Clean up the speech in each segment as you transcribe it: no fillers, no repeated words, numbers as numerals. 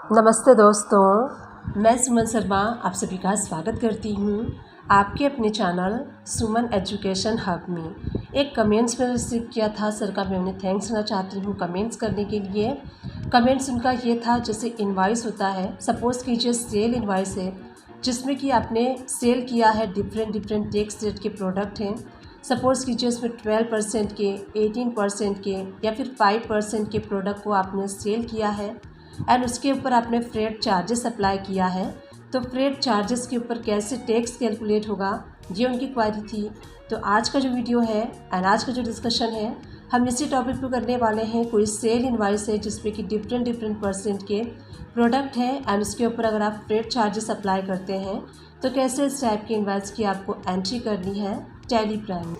नमस्ते दोस्तों, मैं सुमन शर्मा आप सभी का स्वागत करती हूँ आपके अपने चैनल सुमन एजुकेशन हब में। एक कमेंट्स में रिसीव किया था सर का, मैं उन्हें थैंक्स करना चाहती हूँ कमेंट्स करने के लिए। कमेंट्स उनका ये था, जैसे इनवाइस होता है, सपोज़ कीजिए सेल इनवाइस है जिसमें कि आपने सेल किया है डिफरेंट टैक्स रेट के प्रोडक्ट हैं। सपोज़ कीजिए उसमें 12% के, 18% के या फिर 5% के प्रोडक्ट को आपने सेल किया है एंड उसके ऊपर आपने फ्रेट चार्जेस अप्लाई किया है। तो फ्रेट चार्जेस के ऊपर कैसे टैक्स कैलकुलेट होगा, ये उनकी क्वारी थी। तो आज का जो वीडियो है एंड आज का जो डिस्कशन है, हम इसी टॉपिक पे करने वाले हैं। कोई सेल इनवाइस है जिसपे कि डिफरेंट परसेंट के प्रोडक्ट हैं एंड उसके ऊपर अगर आप फ्रेट चार्जेस अप्लाई करते हैं तो कैसे इस टाइप के इनवाइस की आपको एंट्री करनी है टैली प्राइम।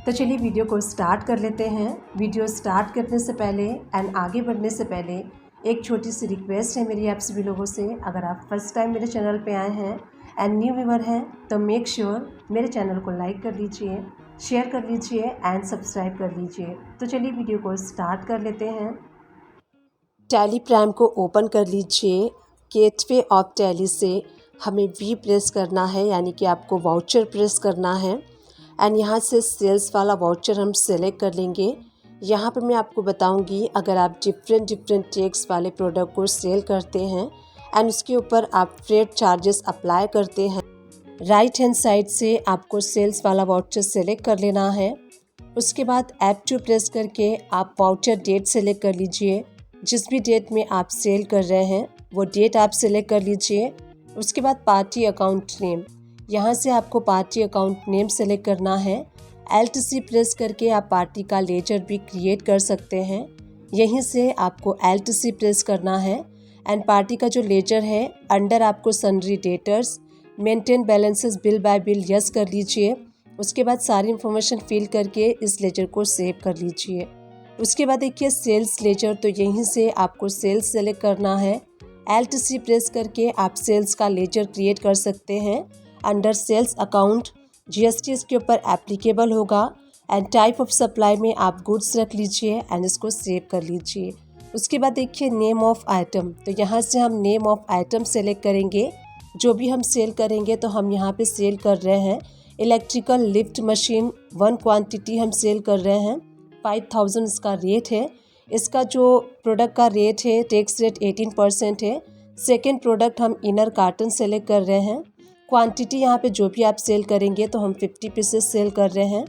तो चलिए वीडियो को स्टार्ट कर लेते हैं। वीडियो स्टार्ट करने से पहले एंड आगे बढ़ने से पहले एक छोटी सी रिक्वेस्ट है मेरी आप सभी लोगों से। अगर आप फर्स्ट टाइम मेरे चैनल पे आए हैं एंड न्यू व्यूअर हैं तो मेक श्योर मेरे चैनल को लाइक कर लीजिए, शेयर कर लीजिए एंड सब्सक्राइब कर लीजिए। तो चलिए वीडियो को स्टार्ट कर लेते हैं। टैली प्राइम को ओपन कर लीजिए। गेटवे ऑफ टैली से हमें वी प्रेस करना है, यानी कि आपको वाउचर प्रेस करना है एंड यहाँ से सेल्स वाला वाउचर हम सेलेक्ट कर लेंगे। यहाँ पर मैं आपको बताऊंगी, अगर आप डिफरेंट टैक्स वाले प्रोडक्ट को सेल करते हैं एंड उसके ऊपर आप फ्रेट चार्जेस अप्लाई करते हैं, राइट हैंड साइड से आपको सेल्स वाला वाउचर सेलेक्ट कर लेना है। उसके बाद ऐप टू प्रेस करके आप वाउचर डेट सेलेक्ट कर लीजिए। जिस भी डेट में आप सेल कर रहे हैं वो डेट आप सेलेक्ट कर लीजिए। उसके बाद पार्टी अकाउंट नेम, यहाँ से आपको पार्टी अकाउंट नेम सेलेक्ट करना है। LTC प्रेस करके आप पार्टी का लेजर भी क्रिएट कर सकते हैं। यहीं से आपको LTC प्रेस करना है एंड पार्टी का जो लेजर है अंडर आपको sundry debtors maintain balances bill bye bill yes कर लीजिए। उसके बाद सारी इन्फॉर्मेशन फिल करके इस लेजर को सेव कर लीजिए। उसके बाद देखिए सेल्स लेजर, तो यहीं से आपको सेल्स सेलेक्ट करना है। LTC प्रेस करके आप सेल्स का लेजर क्रिएट कर सकते हैं। अंडर सेल्स अकाउंट GST इसके ऊपर एप्लीकेबल होगा एंड टाइप ऑफ सप्लाई में आप गुड्स रख लीजिए एंड इसको सेव कर लीजिए। उसके बाद देखिए नेम ऑफ आइटम, तो यहाँ से हम नेम ऑफ आइटम सेलेक्ट करेंगे। जो भी हम सेल करेंगे तो हम यहाँ पे सेल कर रहे हैं इलेक्ट्रिकल लिफ्ट मशीन 1 क्वांटिटी हम सेल कर रहे हैं। 5000 इसका रेट है। इसका जो प्रोडक्ट का रेट है टैक्स रेट 18% है। सेकेंड प्रोडक्ट हम इनर कार्टन सेलेक्ट कर रहे हैं। क्वांटिटी यहाँ पे जो भी आप सेल करेंगे तो हम 50 पीसेस सेल कर रहे हैं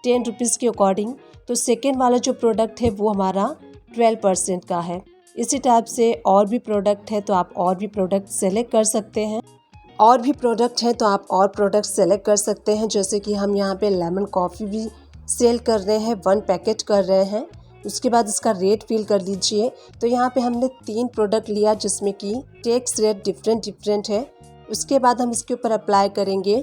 10 रुपीज़ के अकॉर्डिंग। तो सेकेंड वाला जो प्रोडक्ट है वो हमारा 12% का है। इसी टाइप से और भी प्रोडक्ट है तो आप और भी प्रोडक्ट सेलेक्ट कर सकते हैं। और भी प्रोडक्ट है तो आप और प्रोडक्ट सेलेक्ट कर सकते हैं। जैसे कि हम यहाँ पे लेमन कॉफ़ी भी सेल कर रहे हैं, 1 पैकेट कर रहे हैं। उसके बाद इसका रेट फिल कर लीजिए। तो यहाँ पे हमने 3 प्रोडक्ट लिया जिसमें कि टैक्स रेट डिफरेंट है। उसके बाद हम इसके ऊपर अप्लाई करेंगे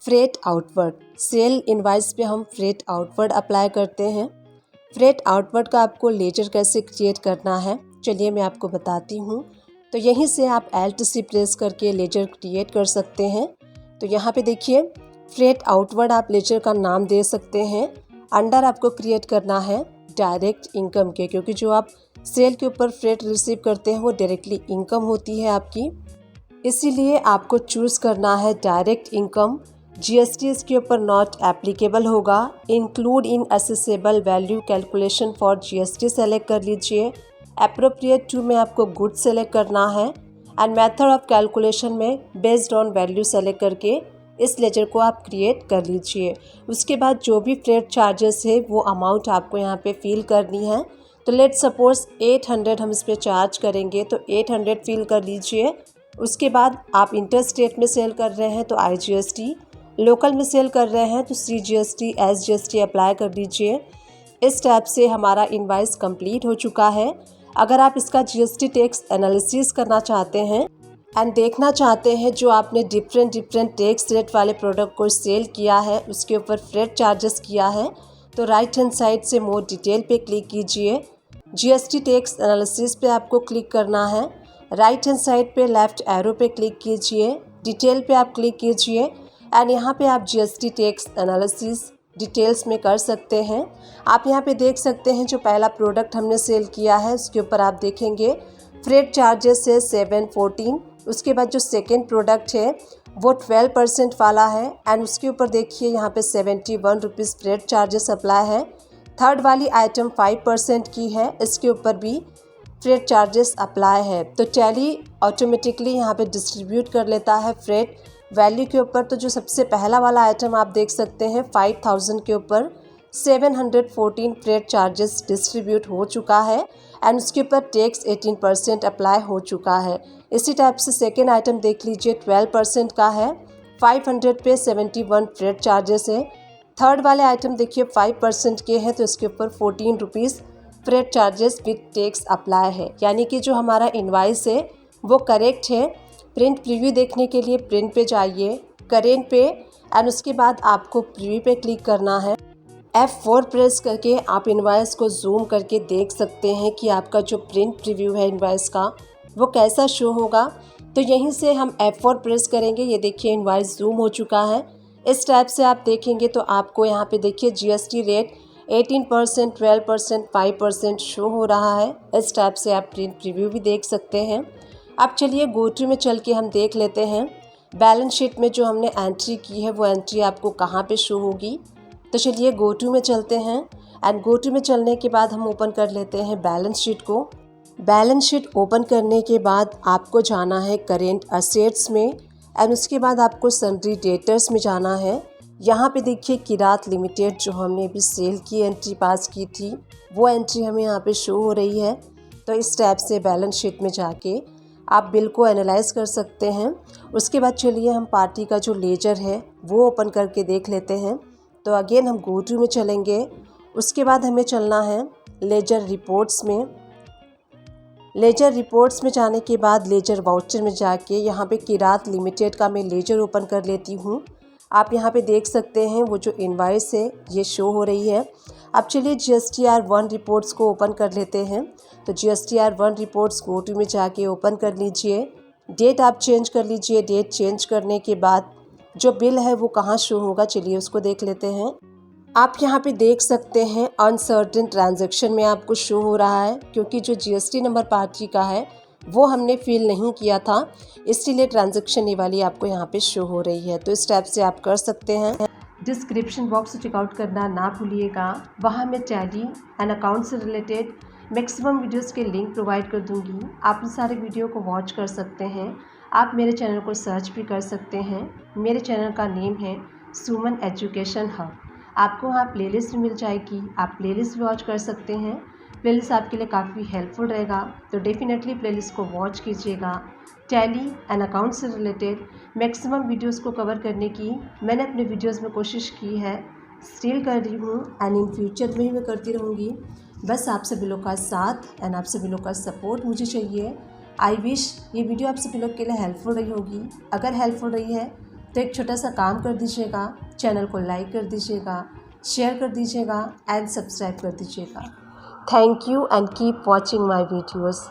फ्रेट आउटवर्ड। सेल इनवाइस पे हम फ्रेट आउटवर्ड अप्लाई करते हैं। फ्रेट आउटवर्ड का आपको लेजर कैसे क्रिएट करना है, चलिए मैं आपको बताती हूँ। तो यहीं से आप LTC प्रेस करके लेजर क्रिएट कर सकते हैं। तो यहाँ पे देखिए फ्रेट आउटवर्ड आप लेजर का नाम दे सकते हैं। अंडर आपको क्रिएट करना है डायरेक्ट इनकम के, क्योंकि जो आप सेल के ऊपर फ्रेट रिसीव करते हैं वो डायरेक्टली इनकम होती है आपकी, इसीलिए आपको चूज़ करना है डायरेक्ट इनकम। GST इसके ऊपर नॉट एप्लीकेबल होगा। Include in accessible value calculation for GST select कर लीजिए। अप्रोप्रिएट टू में आपको गुड सेलेक्ट करना है एंड मेथड ऑफ कैलकुलेशन में बेस्ड ऑन वैल्यू सेलेक्ट करके इस लेजर को आप क्रिएट कर लीजिए। उसके बाद जो भी फ्रेट चार्जेस है वो अमाउंट आपको यहाँ पे फिल करनी है। तो लेट सपोज 800 हम इस पर चार्ज करेंगे तो 800 फिल कर लीजिए। उसके बाद आप इंटर स्टेट में सेल कर रहे हैं तो IGST, लोकल में सेल कर रहे हैं तो CGST SGST अप्लाई कर दीजिए। इस टैब से हमारा इनवाइस कंप्लीट हो चुका है। अगर आप इसका GST टैक्स एनालिसिस करना चाहते हैं एंड देखना चाहते हैं जो आपने डिफरेंट टैक्स रेट वाले प्रोडक्ट को सेल किया है उसके ऊपर फ्रेट चार्जेस किया है, तो राइट हैंड साइड से मोर डिटेल पे क्लिक कीजिए। GST टैक्स एनालिसिस पे आपको क्लिक करना है। राइट हैंड साइड पे लेफ्ट एरो पे क्लिक कीजिए, डिटेल पे आप क्लिक कीजिए एंड यहाँ पे आप GST टैक्स एनालिसिस डिटेल्स में कर सकते हैं। आप यहाँ पे देख सकते हैं जो पहला प्रोडक्ट हमने सेल किया है उसके ऊपर आप देखेंगे फ्रेट चार्जेस है 714। उसके बाद जो सेकेंड प्रोडक्ट है वो 12% वाला है एंड उसके ऊपर देखिए यहाँ पे 71 रुपीज़ फ्रेट चार्जेस अप्लाई है। थर्ड वाली आइटम 5% की है, इसके ऊपर भी फ्रेट चार्जेस अप्लाई है। तो टैली ऑटोमेटिकली यहाँ पे डिस्ट्रीब्यूट कर लेता है फ्रेट वैल्यू के ऊपर। तो जो सबसे पहला वाला आइटम आप देख सकते हैं 5000 के ऊपर 714 फ्रेट चार्जेस डिस्ट्रीब्यूट हो चुका है एंड उसके ऊपर टैक्स 18% अप्लाई हो चुका है। इसी टाइप से सेकेंड आइटम देख लीजिए 12% का है, 500 पे 71 फ्रेट चार्जेस है। थर्ड वाले आइटम देखिए 5% के हैं तो इसके ऊपर 14 rupees freight charges with tax apply है। यानी कि जो हमारा इनवाइस है वो करेक्ट है। प्रिंट प्रीव्यू देखने के लिए प्रिंट पे जाइए, करेंट पे एंड उसके बाद आपको प्रीव्यू पे क्लिक करना है। F4 प्रेस करके आप इनवाइस को जूम करके देख सकते हैं कि आपका जो प्रिंट प्रीव्यू है इनवाइस का वो कैसा शो होगा। तो यहीं से हम F4 प्रेस करेंगे, ये देखिए इनवाइस जूम हो चुका है। इस टाइप से आप देखेंगे तो आपको यहाँ पे देखिए GST रेट 18%, 12%, 5% शो हो रहा है। इस टाइप से आप प्रिंट प्रीव्यू भी देख सकते हैं। अब चलिए GoTo में चल के हम देख लेते हैं बैलेंस शीट में जो हमने एंट्री की है वो एंट्री आपको कहाँ पे शो होगी। तो चलिए GoTo में चलते हैं एंड GoTo में चलने के बाद हम ओपन कर लेते हैं बैलेंस शीट को। बैलेंस शीट ओपन करने के बाद आपको जाना है करेंट असेट्स में एंड उसके बाद आपको सन्ड्री डेटर्स में जाना है। यहाँ पे देखिए किरात लिमिटेड जो हमने अभी सेल की एंट्री पास की थी वो एंट्री हमें यहाँ पे शो हो रही है। तो इस टाइप से बैलेंस शीट में जाके आप बिल को एनालाइज कर सकते हैं। उसके बाद चलिए हम पार्टी का जो लेजर है वो ओपन करके देख लेते हैं। तो अगेन हम GoTo में चलेंगे, उसके बाद हमें चलना है लेजर रिपोर्ट्स में। लेजर रिपोर्ट्स में जाने के बाद लेजर वाउचर में जाके यहाँ पे किरात लिमिटेड का मैं लेजर ओपन कर लेती हूँ। आप यहाँ पे देख सकते हैं वो जो इनवाइस है ये शो हो रही है। अब चलिए GSTR1 रिपोर्ट्स को ओपन कर लेते हैं। तो GSTR1 रिपोर्ट्स GoTo में जाके ओपन कर लीजिए। डेट आप चेंज कर लीजिए। डेट चेंज करने के बाद जो बिल है वो कहाँ शो होगा, चलिए उसको देख लेते हैं। आप यहाँ पे देख सकते हैं अनसर्टेन ट्रांजैक्शन में आपको शो हो रहा है, क्योंकि जो GST नंबर पार्टी का है वो हमने फिल नहीं किया था, इसलिए ट्रांजैक्शन ये वाली आपको यहाँ पे शो हो रही है। तो इस टाइप से आप कर सकते हैं। डिस्क्रिप्शन बॉक्स चेकआउट करना ना भूलिएगा, वहाँ मैं टैली एंड अकाउंट से रिलेटेड मैक्सिमम वीडियोस के लिंक प्रोवाइड कर दूँगी। आप इन सारे वीडियो को वॉच कर सकते हैं। आप मेरे चैनल को सर्च भी कर सकते हैं। मेरे चैनल का नेम है सुमन एजुकेशन हब। आपको वहाँ प्लेलिस्ट मिल जाएगी, आप प्लेलिस्ट भी वॉच कर सकते हैं। प्लेलिस्ट आपके लिए काफ़ी हेल्पफुल रहेगा, तो डेफिनेटली प्लेलिस्ट को वॉच कीजिएगा। टैली एंड अकाउंट से रिलेटेड मैक्सिमम वीडियोस को कवर करने की मैंने अपने वीडियोस में कोशिश की है, स्टिल कर रही हूँ एंड इन फ्यूचर में भी मैं करती रहूँगी। बस आप सभी लोग का साथ एंड आप सभी लोग का सपोर्ट मुझे चाहिए। आई विश ये वीडियो आप सभी लोग के लिए हेल्पफुल रही होगी। अगर हेल्पफुल रही है तो एक छोटा सा काम कर दीजिएगा, चैनल को लाइक कर दीजिएगा, शेयर कर दीजिएगा एंड सब्सक्राइब कर दीजिएगा। Thank you and keep watching my videos.